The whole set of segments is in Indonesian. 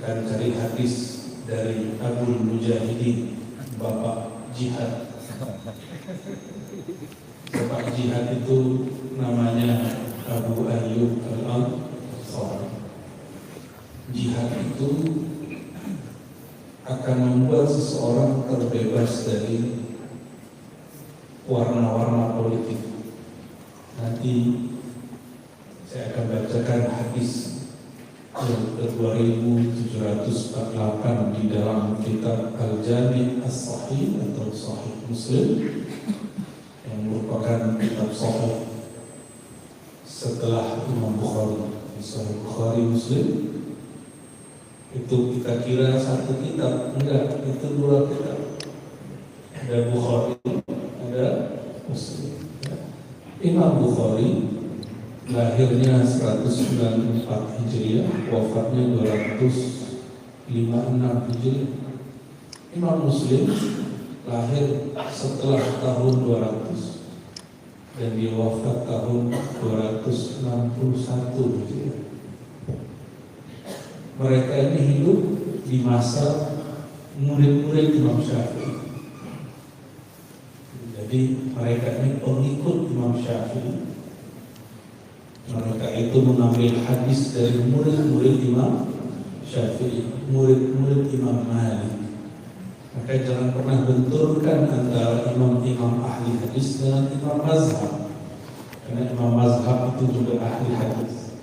akan cari hadis dari Abul Mujahidin, Bapak Jihad. Bapak Jihad itu namanya Abu Ayyub Al-Ansari. Jihad itu akan membuat seseorang terbebas dari warna-warna politik. Nanti saya akan bacakan hadis yang ke-2748 di dalam kitab Al-Jami' As-Sahih atau Sahih Muslim, yang merupakan kitab sahih setelah Imam Bukhari. Sahih Bukhari Muslim itu kita kira satu kitab, enggak, itu dua kitab. Ada Bukhari, ada Muslim. Imam Bukhari lahirnya 194 Hijriah, wafatnya 256 Hijriah. Imam Muslim lahir setelah tahun 200 dan dia wafat tahun 261 Hijriah. Mereka ini hidup di masa murid-murid Imam Syafi'i. Jadi mereka ini pengikut Imam Syafi'i. Mereka itu mengambil hadis dari murid-murid Imam Syafi'i, murid-murid Imam Malik. Maka jangan pernah benturkan antara imam-imam ahli hadis dengan imam mazhab, karena imam mazhab itu juga ahli hadis.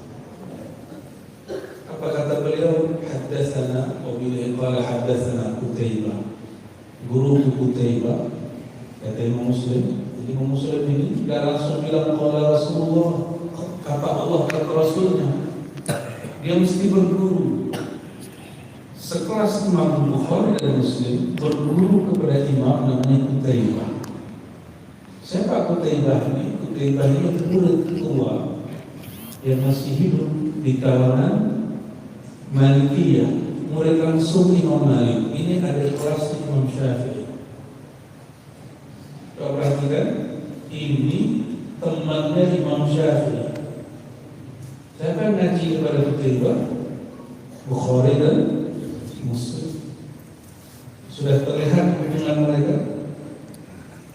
Apa kata beliau? Haddatsana wa bihi qala haddatsana Qutaibah. Guru Qutaibah, kata Imam Muslim. Jadi Imam Muslim ini tidak langsung bilang qala Rasulullah, kata Allah, kata Rasulnya. Dia mesti berguru. Sekelas Imam Bukhari dan Muslim berguru kepada imam namanya Qutaibah. Siapa Qutaibah ini? Qutaibah ini murid tua yang masih hidup di kalangan Malikiyah, murid langsung Imam Malik. Ini ada kelas Imam Syafi'i. Kau perhatikan, ini temannya Imam Syafi'i. Siapa yang ngaji kepada Qutaibah? Bukhari dan Muslim. Sudah terlihat hubungan mereka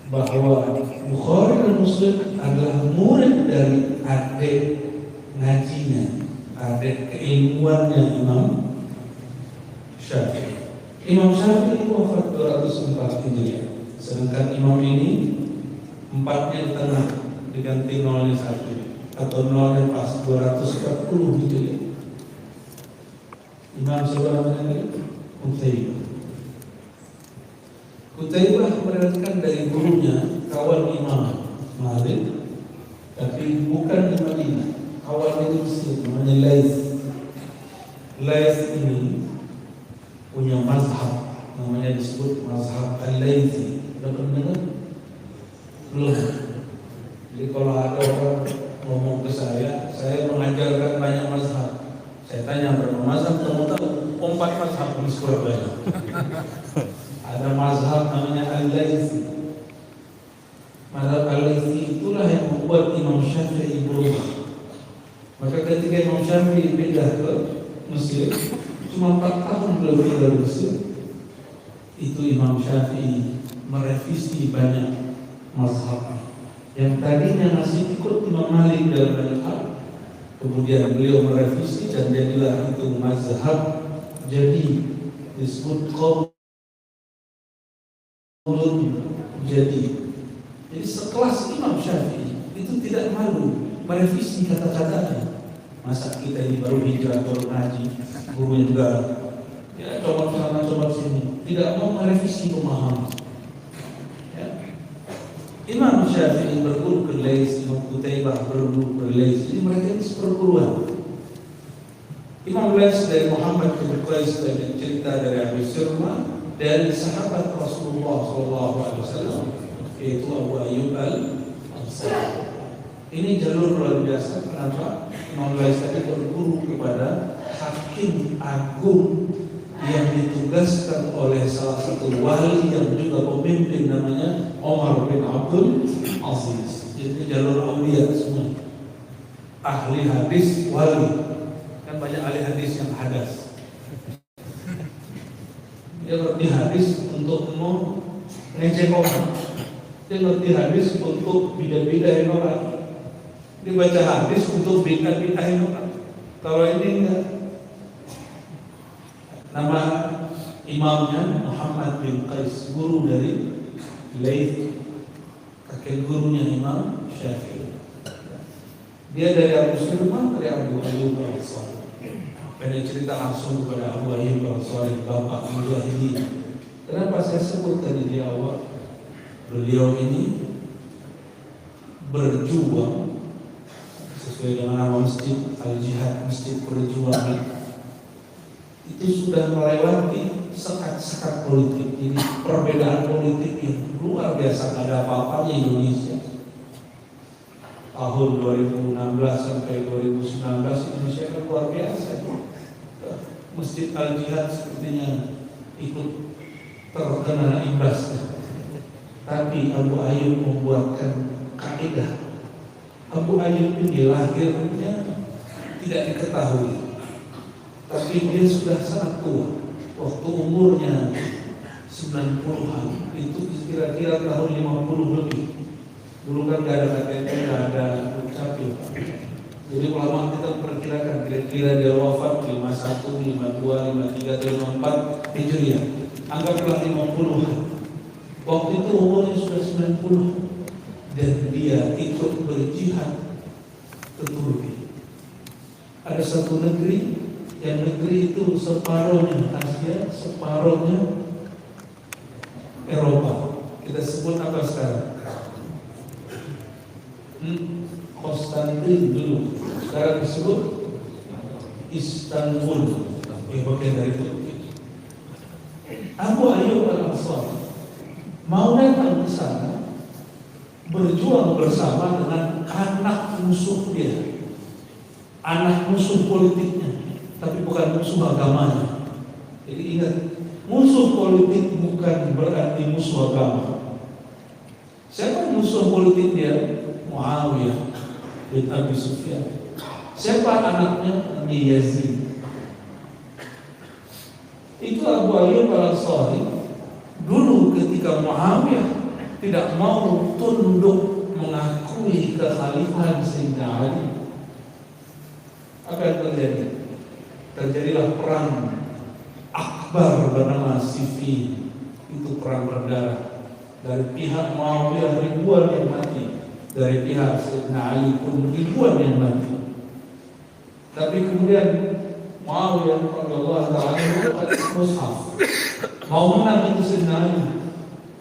bahwa Bukhari dan Muslim adalah murid dari adik ngajinya, adik keilmuannya Imam Syafi'i. Imam Syafi'i wafat 204 Hijriah. Sedangkan imam ini empatnya di tengah, diganti nolnya satu atau nolnya pas 240 Hijriah. Imam siapa namanya? Qutaibah. Qutaibah meriwayatkan dari gurunya, kawan Imam Malik, tapi bukan di Madinah. Kawan itu Mesir, namanya Laits. Laits ini punya mazhab, namanya disebut mazhab Al-Laitsi. Sudah pernah dengar? Belum. Jadi kalau ada orang ngomong ke saya mengajarkan banyak mazhab. Saya tanya berapa mazhab, kamu tahu? 4 mazhab di Surabaya. Ada mazhab namanya Al-Laitsi. Mazhab Al-Laitsi itulah yang membuat Imam Syafi'i berubah. Maka ketika Imam Syafi'i pindah ke Mesir, cuma 4 tahun lebih dari Mesir, itu Imam Syafi'i merevisi banyak mazhab yang tadinya masih ikut Imam Malik dalam banyak hal. Kemudian beliau merevisi dan jadilah itu mazhab, jadi disebut qaulun jadi. Jadi sekelas Imam Syafi'i itu tidak malu merevisi kata-katanya. Masa kita ini baru hijrah, baru ngaji, gurunya juga ya coba sana coba sini, tidak mau merevisi pemahaman. Imam Syafi'i berguru ke Laits, Imam Qutaibah berguru ke Laits. Jadi mereka ini seperguruan. Imam Laits dari Muhammad bin Qais dari cerita dari Abu Sirma dari sahabat Rasulullah SAW, yaitu Abu Ayyub Al-Ansari. Ini jalur luar biasa. Kenapa? Imam Laits tadi berguru kepada hakim agung yang ditugaskan oleh salah satu wali yang juga pemimpin, namanya Umar bin Abdul Aziz. Jadi jalur aulia semua. Ahli hadis wali. Kan banyak ahli hadis yang hadas. Dia ngerti hadis untuk mau ngecek orang. Dia ngerti hadis untuk bidah-bidahin orang. Dia baca hadis untuk bidah-bidahin orang. Kalau ini enggak. Nama imamnya Muhammad bin Qais, guru dari Laits, kakek gurunya Imam Syafi'i. Dia dari Abu Sulaiman, dari Abu Ayyub al-Ansari. Pada cerita langsung kepada Abu Ayyub al-Ansari, bapak mujahidin. Kenapa saya sebut tadi di awal? Beliau ini berjuang sesuai dengan nama masjid Al-Jihad, masjid perjuangan. Itu sudah melewati sekat-sekat politik. Ini perbedaan politik yang luar biasa. Ada apa-apanya Indonesia. Tahun 2016 sampai 2019 Indonesia kan luar biasa. Masjid Al-Jihad sepertinya ikut terkena imbasnya. Tapi Abu Ayyub membuatkan kaidah. Abu Ayyub ini lahirnya tidak diketahui, tapi dia sudah sangat tua. Waktu umurnya 90-an, itu kira-kira tahun 50 lebih. Dulu kan gak ada KTP, gak ada dukcapil. Jadi ulama kita memperkirakan kira-kira dia wafat 51, 52, 53, atau 54 Hijriah. Anggaplah 50-an. Waktu itu umurnya sudah 90 dan dia ikut berjihad ke Turki. Ada satu negeri yang negeri itu separuhnya Asia, separuhnya Eropa. Kita sebut apa sekarang? Konstantin dulu. Sekarang disebut Istanbul, yang bagian dari Turki. Abu Ayyub al-Ansari mau datang ke sana, berjuang bersama dengan anak musuh dia, anak musuh politiknya, tapi bukan musuh agamanya. Jadi ingat, musuh politik bukan berarti musuh agama. Siapa musuh politik dia? Muawiyah bin Abi Sufyan. Siapa anaknya? Nabi Yazid. Itu Abu Ayyub al-Ansari. Dulu ketika Muawiyah tidak mau tunduk mengakui kekhalifahan Sayyidina Ali, apa yang terjadi? Terjadilah perang akbar bernama Siffin. Itu perang berdarah. Dari pihak Muawiyah ribuan yang mati, dari pihak Sayyidina Ali pun ribuan yang mati. Tapi kemudian Muawiyah radhiyallahu ta'ala mushaf. Mau menang itu Sayyidina Ali.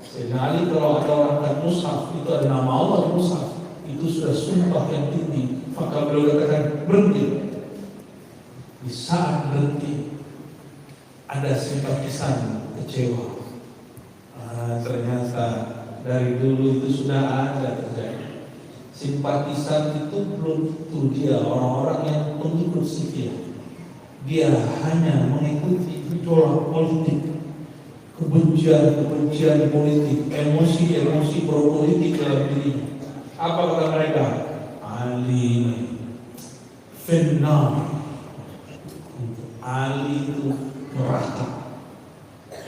Sayyidina Ali kalau ada orang angkat mushaf, itu ada nama Allah di mushaf. Itu sudah sumpah yang tinggi. Maka beliau katakan berhenti. Di saat berhenti, ada simpatisan kecewa. Ternyata dari dulu itu sudah ada terjadi. Simpatisan itu belum tentu dia orang-orang yang mengikut Sufyan. Dia hanya mengikuti gejolak politik, kebencian politik, emosi berpolitik dalam dirinya. Apa kata mereka? Ali Finnar. Ali itu neraka.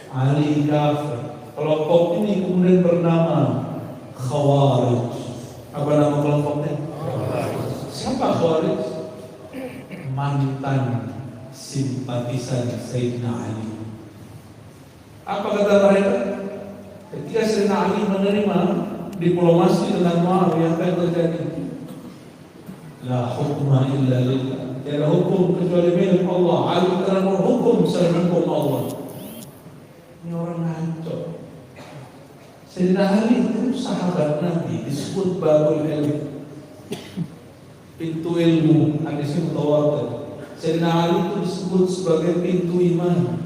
Ali kafir. Kelompok ini kemudian bernama Khawarij. Apa nama kelompoknya? Siapa Khawarij? Mantan simpatisan Sayyidina Ali. Apa kata mereka? Ketika Sayyidina Ali menerima diplomasi dengan Muawiyah, apa yang terjadi? La hukma illa lillah. Tiada hukum kecuali milik Allah. Ali telah berhukum selain hukum Allah. Ini orang ngaco. Sayyidina Ali itu sahabat Nabi, disebut babul ilmu, pintu ilmu, hadisnya mutawatir. Sayyidina Ali itu disebut sebagai pintu iman.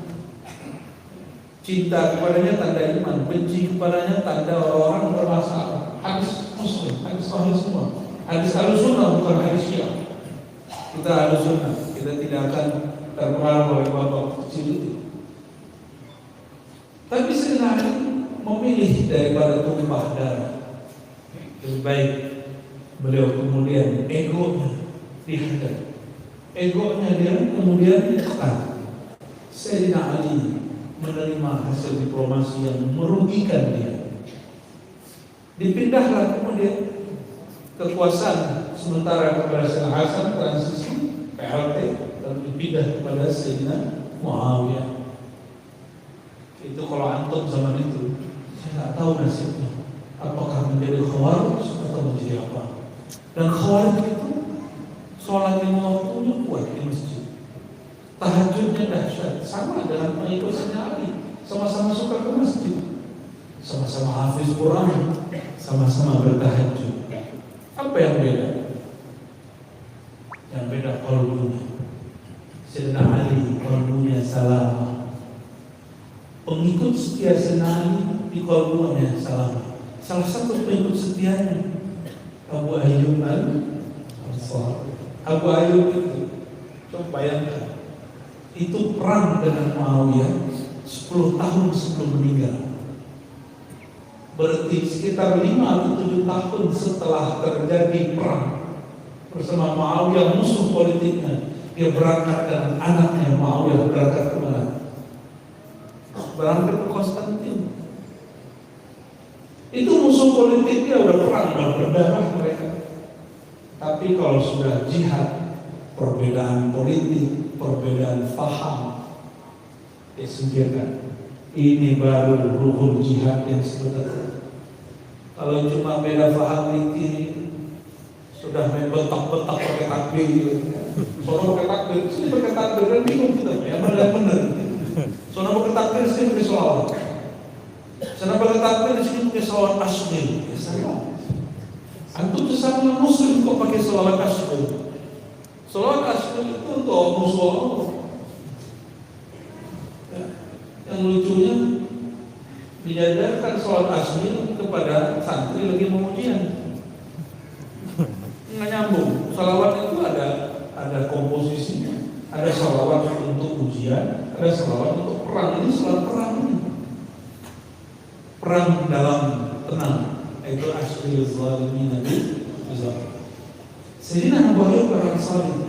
Cinta kepadanya tanda iman, benci kepadanya tanda orang-orang bermasalah. Hadis Muslim, hadis Sahih semua. Hadis Ahlussunnah bukan hadis Syiah. Kita Ahlussunnah, kita tidak akan terpengaruh oleh bapak kecil itu. Tapi Sayyidina Ali memilih daripada tumpah darah. Lebih baik beliau kemudian egonya dihadap. Egonya dia kemudian ditekan. Sayyidina Ali menerima hasil diplomasi yang merugikan dia. Dipindahlah kemudian kekuasaan sementara kepada Sayyidina Hasan, transisi PLT, dan dipindah kepada Sayyidina Muawiyah. Itu kalau antum zaman itu, saya nggak tahu nasibnya, apakah menjadi khawarij atau menjadi apa. Dan khawarij itu sholat lima waktunya kuat di masjid, tahajudnya dahsyat, sama dengan pengikut Sayyidina Ali, sama-sama suka ke masjid, sama-sama hafiz Quran, sama-sama bertahajud. Apa yang beda? Yang beda qalbunya. Sayyidina Ali qalbunya salam. Pengikut setia Sayyidina Ali di qalbunya salam. Salah satu pengikut setianya Abu Ayyub al-Ansari. Abu Ayyub itu, coba bayangkan, itu perang dengan Muawiyah 10 tahun sebelum meninggal. Berarti sekitar 5 atau 7 tahun setelah terjadi perang bersama Muawiyah, musuh politiknya, dia berangkat dengan anaknya. Muawiyah berangkat ke mana? Berangkat ke Konstantin. Itu musuh politiknya, udah perang, udah berdarah mereka. Tapi kalau sudah jihad, perbedaan politik, perbedaan faham, disingkirkan. Ini baru ruhul jihad yang sebenarnya. Kalau cuma beda faham ini, sudah main betak-betak pakai takbir, sono pakai takbir, sini pakai takbir, dan bingung kita, yang mana yang benar. Sono pakai takbir, sini pakai sholawat. Sono pakai takbir, sini pakai sholawat asmil. Ya salah. Antum sesama muslim kok pakai sholawat asmil? Sholawat asmil itu untuk musuh Allah. Yang lucunya diajarkan sholat asmi kepada santri lagi mau ujian, nggak nyambung. Sholawat itu ada komposisinya, ada sholawat untuk ujian, ada sholawat untuk perang. Ini sholat perang ini, perang dalam tenang, itu asril zalimin nabi. Sayyidina Abu Ayyub al-Ansari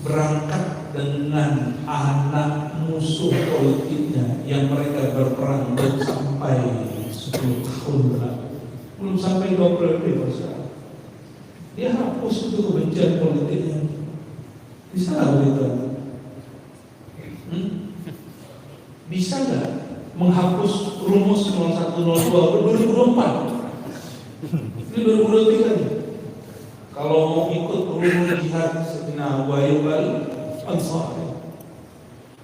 berangkat dengan anak musuh politiknya yang mereka berperang belum sampai 10 tahun berlalu, belum sampai 20 lebih persen. Dia hapus itu kebencian politiknya. Bisa nggak begitu? Bisa nggak menghapus rumus 0102 2024? Ini 2023 nih. Kalau mau ikut rumus jihad Sayyidina Abu Ayyub al-Ansari,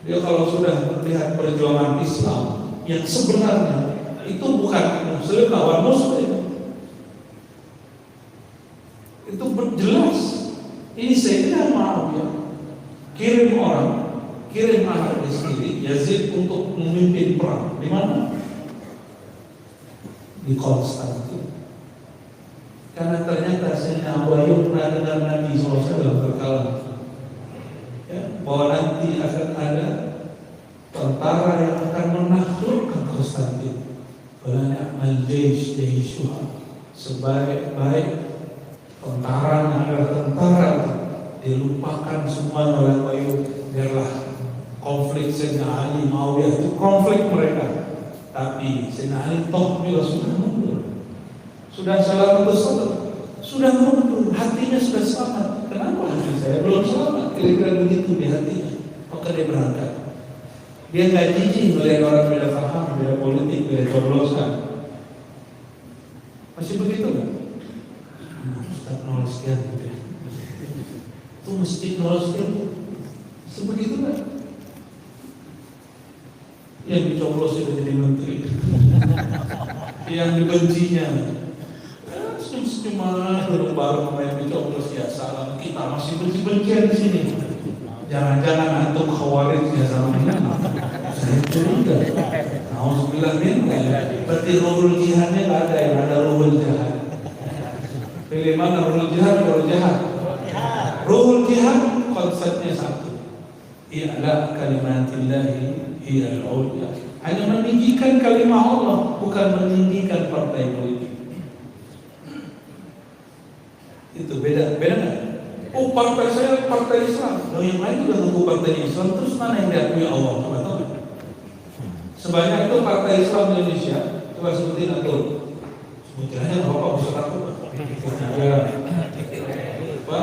dia kalau sudah melihat perjuangan Islam yang sebenarnya itu bukan muslim lawan muslim, itu jelas. Ini Sayyidina Muawiyah kirim orang, kirim anak sendiri Yazid untuk memimpin perang. Di mana? Di Konstantin. Karena ternyata Sayyidina Abu Ayyub pernah dengar Nabi SAW berkala, ya, bahwa nanti akan ada tentara yang akan menaklukkan Konstantin. Banyak al-jaysh jayshuha, sebaik-baik tentara adalah tentara, dilupakan semua oleh Abu Ayyub. Biarlah konflik Sayyidina Ali Muawiyah itu konflik mereka, tapi Sayyidina Ali toh juga sudah mundur, sudah salah sudah mundur, hatinya sudah selamat. Kenapa hati saya belum selamat? Kira-kira begitu di hatinya. Maka dia berangkat. Dia nggak jijik melihat orang beda paham, beda politik, beda coblosan. Masih begitu nggak? Ustaz 0 sekian gitu ya. Itu masjid 0 sekian. Sebegitu nggak? Yang dicoblos itu jadi menteri, yang dibencinya cuma baru main dicoblos ya salam. Kita masih benci-bencian di sini. Jangan-jangan antum khawarij ya sama ini. Saya curiga. Alhamdulillah nih, berarti ruhul jihadnya nggak ada, yang ada ruhul jihad. Pilih mana ruhul jihad, ruhul jihad. Ruhul jihad konsepnya satu. I'la kalimatillahi hiyal ulya. Hanya meninggikan kalimat Allah, bukan meninggikan partai politik. Itu beda nggak? Oh, partai saya partai Islam, yang lain juga tentu partai Islam. Terus mana yang diakui Allah? Coba tahu? Sebanyak itu partai Islam Indonesia. Coba sebutin atau sebutin aja nggak apa-apa, bisa takut. Ada apa?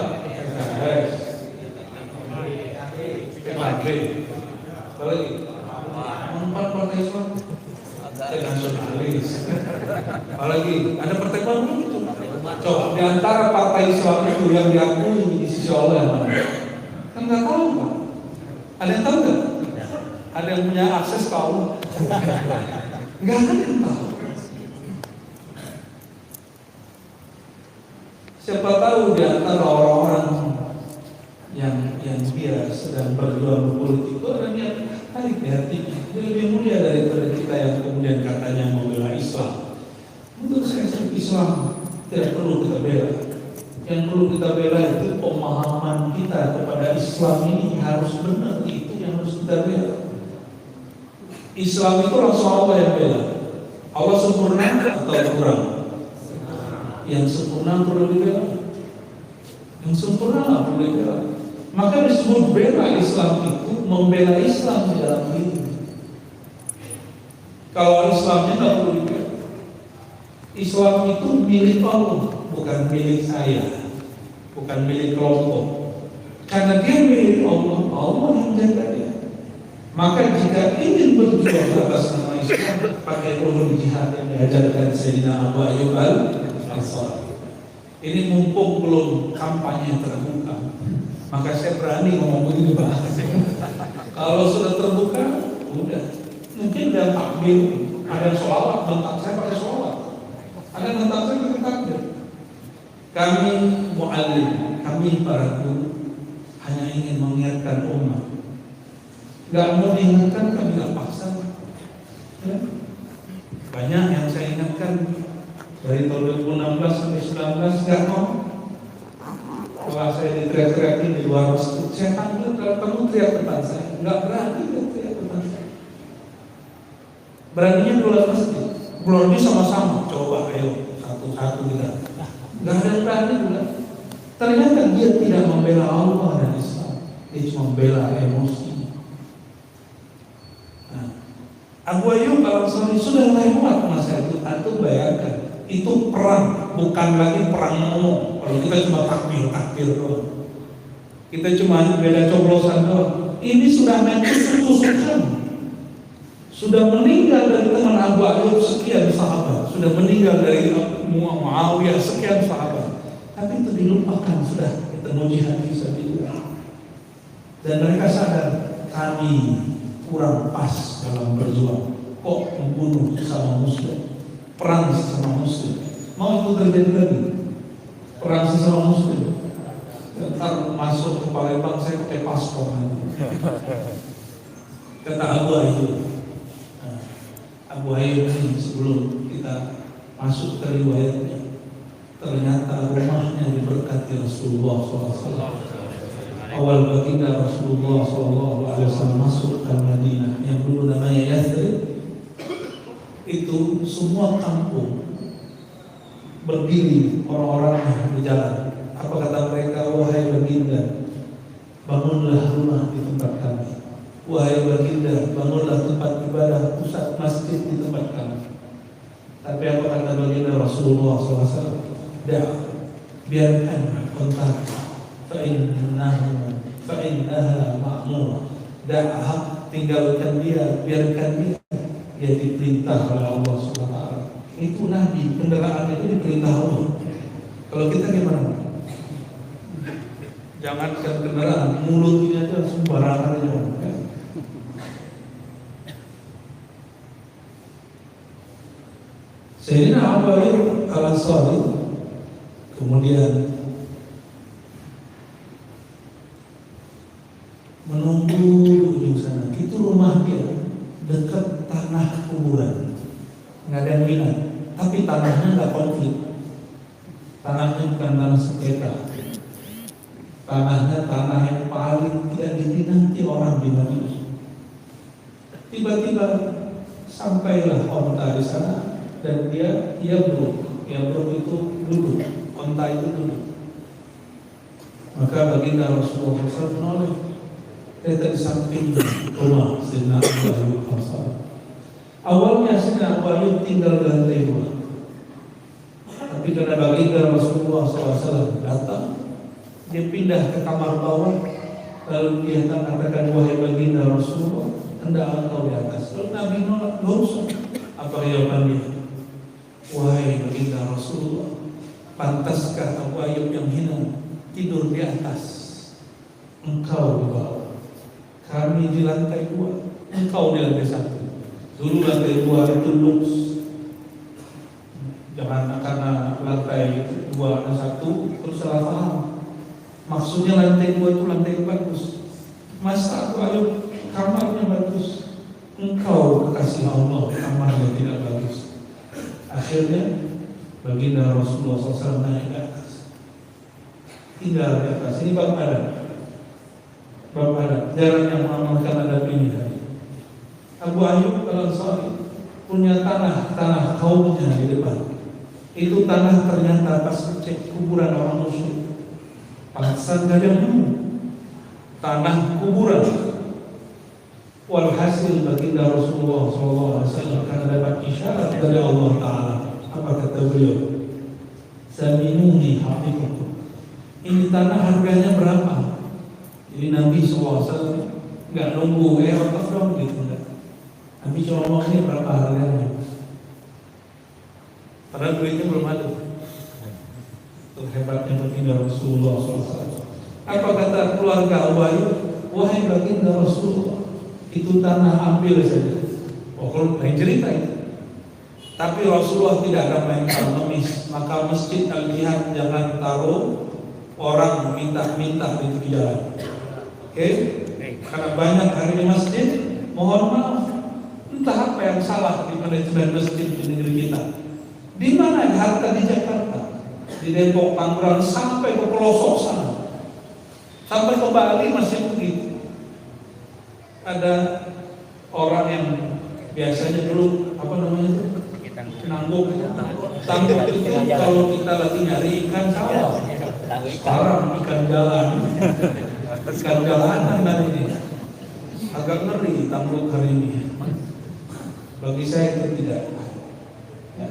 PKS, PKB, apa lagi? Empat partai Islam. Nasionalis. Apalagi ada partai baru itu. Coba di antara partai Islam itu yang diakui di sisi Allah yang mana? Kan nggak tahu Pak. Ada yang tahu nggak? Ada yang punya akses ke Allah? Nggak ada yang tahu. Siapa tahu di antara orang-orang yang dia sedang berjuang berpolitik itu orang yang baik di hatinya. Dia lebih mulia daripada kita yang kemudian katanya membela Islam. Menurut saya Islam tidak perlu kita bela. Yang perlu kita bela itu pemahaman kita kepada Islam ini harus benar. Itu yang harus kita bela. Islam itu langsung Allah yang bela. Allah sempurna atau kurang? Yang sempurna perlu dibela. Yang sempurna nggak perlu dibela. Maka disebut bela Islam itu membela Islam di dalam diri. Kalau Islamnya nggak perlu dibela. Islam itu milik Allah, bukan milik saya, bukan milik kelompok. Karena dia milik Allah, Allah yang menjaga dia. Maka jika ingin berjuang atas nama Islam, pakai ulum jihad yang diajarkan Sayyidina Abu Ayyub Al-Ansari. Ini mumpung belum kampanye terbuka, maka saya berani ngomong begini Pak. Kalau sudah terbuka, udah. Mungkin dia takbir, ada yang sholawat, bentak saya pakai sholawat. Ada yang bentak saya pakai takbir. Kami mu'alim, kami para guru hanya ingin mengingatkan umat. Gak mau diingatkan, kami gak paksa. Ya. Banyak yang saya ingatkan dari tahun 2016 sampai 2019 gak mau. Kalau saya diteriak-teriakin di luar masjid, saya panggil kalau kamu teriak depan saya, nggak berani teriak depan saya. Beraninya di luar masjid, berani sama-sama. Coba, ayo satu-satu kita. Nggak ada yang berani bulan. Ternyata dia tidak membela Allah dan Islam, dia cuma membela emosi. Nah, Abu Ayyub Al-Ansari sudah lewat masa itu. Antum bayangkan. Itu perang, bukan lagi perang ngomong. Kalau kita cuma takbir doang, kita cuma beda coblosan doang. Ini sudah main tusuk-tusukan. Sudah meninggal dari teman Abu Ayyub sekian sahabat, sudah meninggal dari Muawiyah sekian sahabat. Tapi itu dilupakan sudah ketemu jihad fisabilillah. Dan mereka sadar kami kurang pas dalam berjuang. Kok membunuh sesama muslim? Perang sesama muslim. Mau itu terjadi lagi? Perang sesama muslim. Ntar masuk ke Palembang saya pakai paspor. Kata Abu Ayyub. Abu Ayyub ini sebelum kita masuk ke riwayatnya, ternyata rumahnya diberkati Rasulullah SAW. Awal baginda Rasulullah SAW masuk ke Madinah yang dulu namanya Yathrib. Itu semua kampung berdiri, orang-orangnya berjalan. Apa kata mereka? Wahai baginda, bangunlah rumah di tempat kami. Wahai baginda, bangunlah tempat ibadah, pusat masjid di tempat kami. Tapi apa kata baginda Rasulullah SAW? Biarkan kontak, fa'innaha ma'murah. Tinggalkan dia, biarkan dia. Dia diperintah oleh Allah SWT. Itu Nabi, kendaraan itu diperintah Allah. Kalau kita gimana? Jangankan kendaraan, mulutnya aja sembarangan aja. Sayyidina Abu Ayyub Al-Ansari kemudian menunggu di ujung sana. Itu rumah dia dekat tanah kuburan, nggak ada yang minat, tapi tanahnya nggak konflik. Tanahnya bukan tanah sengketa, tanahnya tanah yang paling tidak diminati orang di Madinah. Tiba-tiba sampailah onta di sana dan dia buruk itu duduk, onta itu duduk. Maka baginda Rasulullah SAW ternyata di samping rumah Sayyidina Abu Ayyub Al-Ansari. Awalnya Sayyidina Abu Ayyub tinggal di lantai 2, tapi karena baginda Rasulullah SAW datang, dia pindah ke kamar bawah. Lalu dia katakan, wahai baginda Rasulullah, hendak engkau di atas. Lalu Nabi nolak, gak usah. Apa jawabannya? Wahai baginda Rasulullah, pantaskah Abu Ayyub yang hina tidur di atas, engkau di bawah, kami di lantai 2, engkau di lantai 1. Dulu lantai 2 itu luks, jangan karena lantai 2 dan 1 terus salah paham. Maksudnya lantai 2 itu lantai bagus. Masa Abu Ayyub kamarnya bagus, engkau kekasih Allah kamarnya tidak bagus. Akhirnya baginda Rasulullah SAW naik ke atas, tinggal di atas. Ini bab adat, jarang yang mengamalkan adab ini. Abu Ayyub Al-Ansari punya tanah kaumnya di depan. Itu tanah ternyata pas cek kuburan orang musyrik, alasan gak ada tanah kuburan. Walhasil baginda Rasulullah SAW karena dapat isyarat dari Allah Ta'ala, apa kata beliau? Zaminuni haqiqakum, ini tanah harganya berapa? Jadi Nabi SAW nggak nunggu otak dong gitu, enggak. Nabi cuma ngomong ini berapa harganya, padahal duitnya belum ada. Itu hebatnya baginda Rasulullah SAW. Apa kata keluarga Abu Ayyub? Wahai baginda Rasulullah, itu tanah ambil saja. Oh, kalau lain cerita itu. Tapi Rasulullah tidak akan main pengemis. Maka masjid Al-Jihad jangan taruh orang minta-minta di tepi jalan. Oke? Karena banyak hari di masjid, mohon maaf, entah apa yang salah di manajemen masjid di negeri kita. Di mana harta di Jakarta, di Depok, Tangerang, sampai ke pelosok sana, sampai ke Bali masih begitu. Ada orang yang biasanya dulu apa namanya itu? Tangguk itu kalau kita lagi nyari ikan sawah. Sekarang ikan jalanan hari ini. Agak ngeri tangguk hari ini. Bagi saya itu tidak. Ya.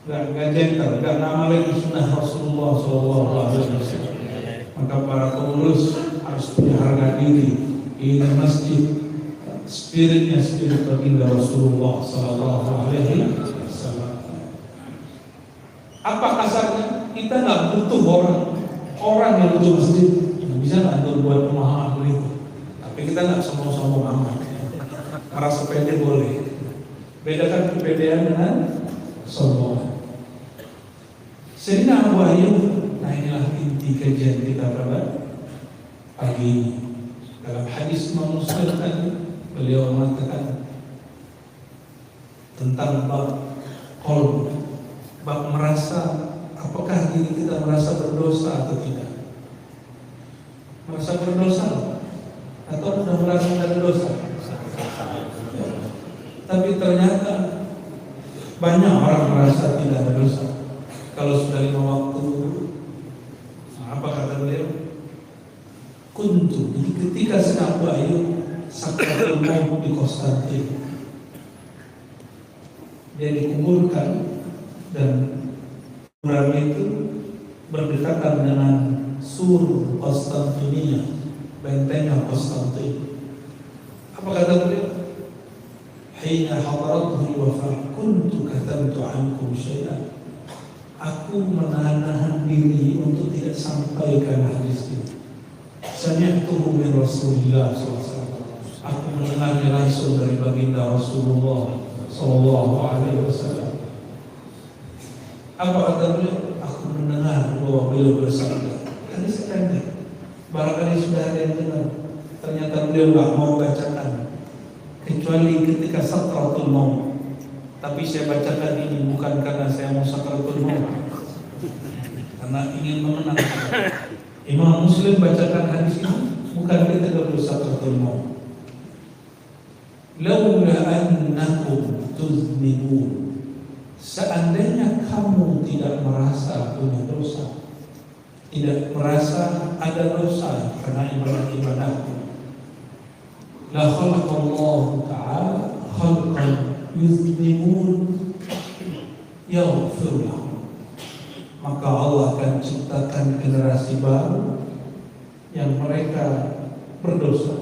Gak gentle, gak ngamalin sunnah Rasulullah SAW. Maka para pengurus harus punya harga diri. Ini masjid, spiritnya spirit baginda Rasulullah SAW. Apa kasarnya? Kita nggak butuh orang yang butuh masjid. Bisa nggak tuh buat pemahaman itu? Tapi kita nggak sombong-sombong amat. Merasa pede boleh. Bedakan kepedean dengan sombong. Sayyidina Abu Ayyub, nah inilah inti kajian kita pada pagi ini. Dalam hadis Imam Muslim tadi beliau mengatakan tentang bab qalb, bab merasa apakah diri kita merasa berdosa atau tidak. Merasa berdosa atau sudah merasa tidak berdosa? Ya. Tapi ternyata banyak orang merasa tidak berdosa. Kalau sudah 5 waktu, apa kata beliau? Kuntu, jadi ketika Sayyidina Abu Ayyub sakratul maut di Konstantin, dia dikuburkan dan kuburan itu berdekatan dengan sur Konstantinia, bentengnya Konstantin. Apa kata beliau? Hina hadarathu al-wafah kuntu katabtu ankum syai'an. Aku menahan diri untuk tidak sampaikan hadis itu. Sami'tuhu min Rasulillah SAW. Aku mendengarnya langsung dari baginda Rasulullah SAW. Apa kata beliau? Aku mendengar bahwa beliau bersabda. Tadi sekali, barangkali sudah ada yang dengar. Ternyata beliau nggak mau bacakan, kecuali ketika sakratul maut. Tapi saya bacakan ini bukan karena saya mau sakratul maut, karena ingin memenangkan. Imam Muslim bacakan hadis ini bukan ketika beliau sakratul maut. Laula annakum tuznibun, seandainya kamu tidak merasa punya dosa, tidak merasa ada dosa karena ibadah-ibadahmu, la khalaqallahu ta'ala khalqan yuzlimun yaghfir lahum. Maka Allah akan ciptakan generasi baru yang mereka berdosa,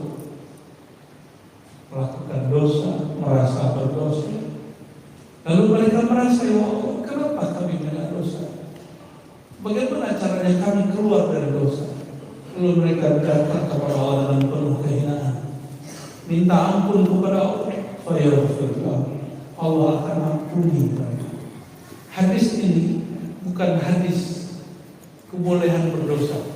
melakukan dosa, merasa berdosa. Lalu mereka merasa, ya Allah, kenapa kami banyak dosa? Bagaimana caranya kami keluar dari dosa? Lalu mereka datang kepada Allah dengan penuh kehinaan, minta ampun kepada Allah. Allah akan ampuni mereka. Hadis ini bukan hadis kebolehan berdosa.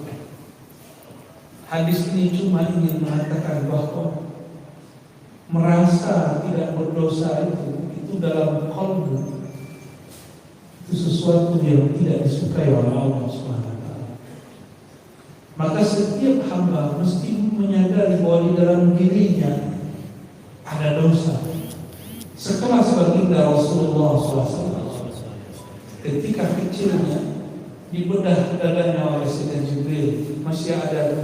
Hadis ini cuma ingin mengatakan bahwa merasa tidak berdosa itu dalam qalbu, itu sesuatu yang tidak disukai oleh Allah SWT. Maka setiap hamba mesti menyadari bahwa di dalam dirinya ada dosa. Sekelas baginda Rasulullah SAW, ketika kecilnya dibedah dadanya oleh Sayyidina Jibril, masih ada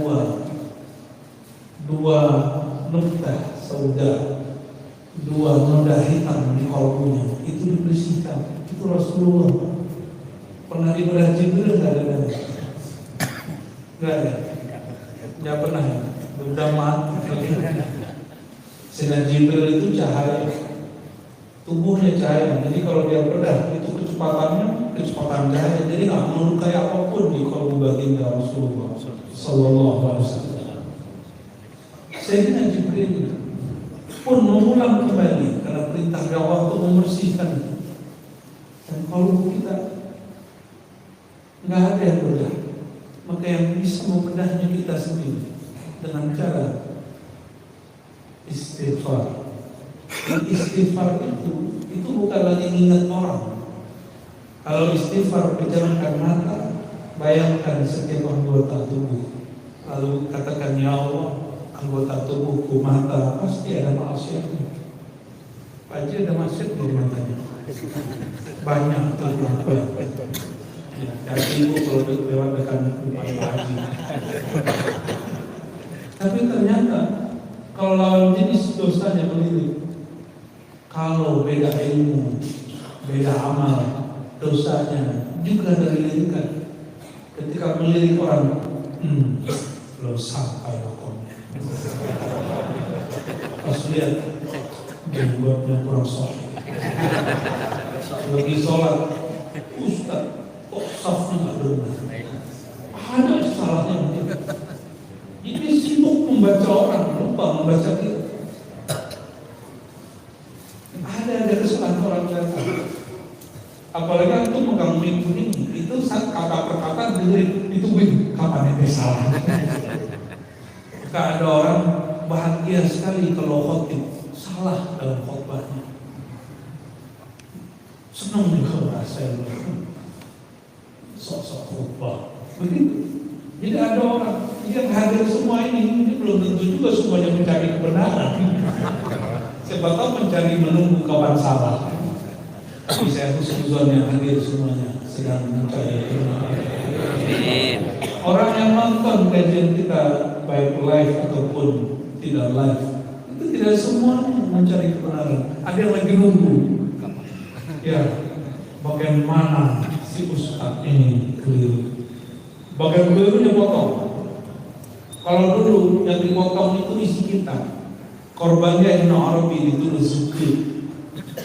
dua noktah sauda, dua noda hitam di kalbunya. Itu dibersihkan. Itu Rasulullah. Pernah dibedah Jibril nggak ada? Nggak ada. Nggak pernah. Udah mati. Sayyidina Jibril itu cahaya, tubuhnya cahaya. Jadi kalau dia bedah itu kecepatannya kecepatan cahaya. Jadi nggak melukai apapun di kalbu baginda Rasulullah Sallallahu Alaihi Wasallam. Sayyidina Jibril pun mengulang kembali karena perintah Allah untuk membersihkan. Dan kalau kita nggak ada yang bedah, maka yang bisa membedahnya kita sendiri dengan cara istighfar. Dan istighfar itu bukan lagi ingat orang. Kalau istighfar pejamkan mata, bayangkan setiap anggota tubuh, lalu katakan, ya Allah, anggota tubuhku, mata pasti ada maksiatnya. Pasti ada maksiat di matanya. Banyak tuh. Ya, ibu kalau lewat dekat pagi. Tapi ternyata kalau lawan jenis dosanya melirik. Kalau beda ilmu, beda amal, dosanya juga dari lirikan. Ketika melirik orang, belum sampai lakonnya. Pas lihat, jengotnya kurang soleh. Lagi sholat, Ustaz, kok safnya nggak benar? Ada salahnya mungkin. Ini sibuk membaca orang, lupa membaca kita. Ada kesalahan orang datang. Apalagi itu megang mic kuning, itu saat kata per kata ditungguin kapan itu salah. Maka ada orang bahagia sekali kalau khotib salah dalam khotbahnya. Senang juga merasa sok-sok khotbah. Begitu. Jadi ada orang yang hadir semua ini belum tentu juga semuanya mencari kebenaran. Siapa tahu mencari menunggu kawan salah. Tapi saya khusus yang hadir semuanya sedang mencari kebenaran. Orang yang nonton kajian kita baik live ataupun tidak live, itu tidak semua mencari kebenaran. Ada yang lagi nunggu. Ya, bagaimana si ustaz ini keliru? Bagian kelirunya potong. Kalau dulu yang dipotong itu isi kita. Korbannya Ibnu Arabi dituduh suci,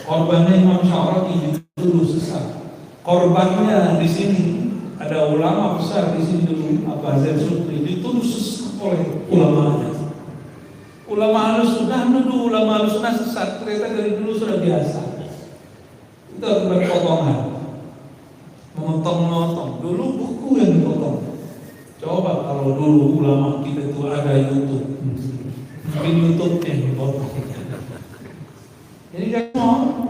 korbannya Imam Syarafi dituduh sesat. Korbannya di sini ada ulama besar di sini dulu, Abu Zaid Sutri dituduh sesat oleh ulamanya. Ulama Ahlussunnah nuduh ulama Ahlussunnah sesat, ternyata dari dulu sudah biasa. Itu akibat potongan, memotong-memotong. Dulu buku yang dipotong. Coba kalau dulu ulama kita itu ada YouTube. Mungkin YouTube yang dipotong. Jadi jangan